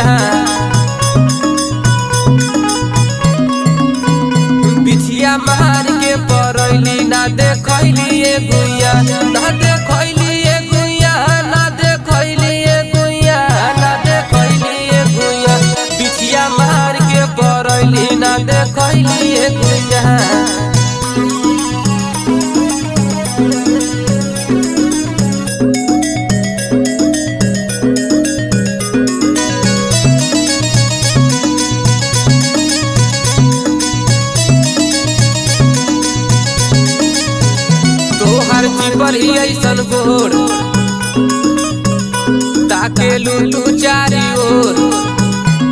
गुइया बिछिया मार के परैली ना देखैली गुइया ना देखैली गुइया ना देखैली गुइया ना देखैली गुइया बिछिया मार के परैली ना देखैली गुइया तोहर जीवर ही ऐसन गोर ताके लुलू चारी ओर